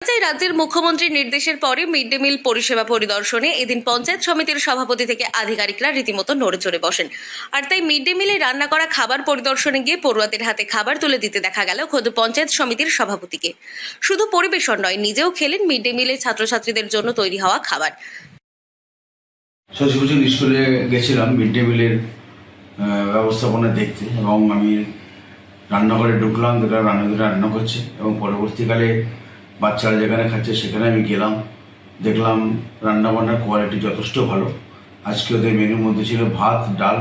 রাজ্যের মুখ্যমন্ত্রীর নির্দেশের পরে মিড ডে মিল পরিষেবা পরিদর্শনে এদিন পঞ্চায়েত সমিতির সভাপতি থেকে আধিকারিকরা রীতিমতো নড়েচড়ে বসেন। আর তাই মিড ডে মিলে রান্না করা খাবার পরিদর্শনে গিয়ে পড়ুয়াদের হাতে খাবার তুলে দিতে দেখা গেল খোদ পঞ্চায়েত সমিতির সভাপতিকে। শুধু পরিবেশন নয়, নিজেও খেলেন মিড ডে মিলে ছাত্রছাত্রীদের জন্য তৈরি হওয়া খাবার। শশীভূষণ স্কুলে গেছিলাম মিড ডে মিলের ব্যবস্থাপনা দেখতে, এবং আমি রান্নাঘরে ঢুকলাম, দেখলাম রান্নাঘরে রান্না করছে, এবং পরবর্তীকালে বাচ্চারা যেখানে খাচ্ছে সেখানে আমি গেলাম, দেখলাম রান্নাবান্নার কোয়ালিটি যথেষ্ট ভালো। আজকে ওদের মেনুর মধ্যে ছিল ভাত, ডাল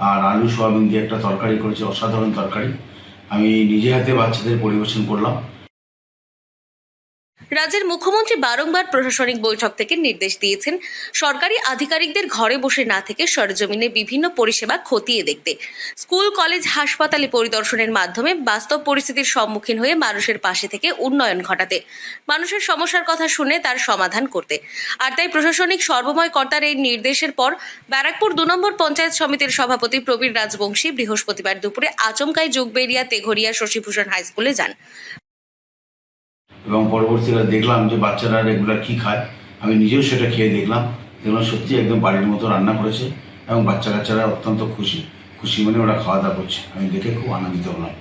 আর আলু সোয়াবিন দিয়ে একটা তরকারি করেছে, অসাধারণ তরকারি। আমি নিজে হাতে বাচ্চাদের পরিবেশন করলাম। রাজ্যের মুখ্যমন্ত্রী বারংবার প্রশাসনিক বৈঠক থেকে নির্দেশ দিয়েছেন সরকারি আধিকারিকদের ঘরে বসে না থেকে সরেজমিনে বিভিন্ন পরিষেবা খতিয়ে দেখতে, স্কুল, কলেজ, হাসপাতালে পরিদর্শনের মাধ্যমে বাস্তব পরিস্থিতির সম্মুখীন হয়ে মানুষের পাশে থেকে উন্নয়ন ঘটাতে, মানুষের সমস্যার কথা শুনে তার সমাধান করতে। আর তাই প্রশাসনিক সর্বময় কর্তার এই নির্দেশের পর ব্যারাকপুর ২ নম্বর পঞ্চায়েত সমিতির সভাপতি প্রবীর রাজবংশী বৃহস্পতিবার দুপুরে আচমকাই যোগবেরিয়া তেঘরিয়া শশীভূষণ হাই স্কুলে যান। এবং পরবর্তীকালে দেখলাম যে বাচ্চারা রেগুলার কী খায়, আমি নিজেও সেটা খেয়ে দেখলাম সত্যি একদম বাড়ির মতো রান্না করেছে, এবং বাচ্চা কাচ্চারা অত্যন্ত খুশি মানে ওরা খাওয়া দাওয়া করছে। আমি দেখে খুব আনন্দিত হলাম।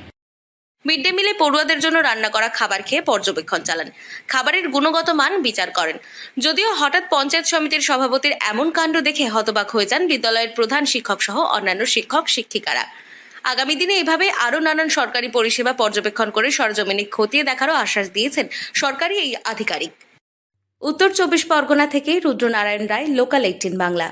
মিড ডে মিলে পড়ুয়াদের জন্য রান্না করা খাবার খেয়ে পর্যবেক্ষণ চালান, খাবারের গুণগত মান বিচার করেন। যদিও হঠাৎ পঞ্চায়েত সমিতির সভাপতির এমন কাণ্ড দেখে হতবাক হয়ে যান বিদ্যালয়ের প্রধান শিক্ষক সহ অন্যান্য শিক্ষক শিক্ষিকারা। আগামী দিনে এভাবে আরও নানান সরকারি পরিষেবা পর্যবেক্ষণ করে সরজমিনে খতিয়ে দেখারও আশ্বাস দিয়েছেন সরকারি এই আধিকারিক। উত্তর ২৪ পরগনা থেকে রুদ্রনারায়ণ রায়, লোকাল ১৮ বাংলা।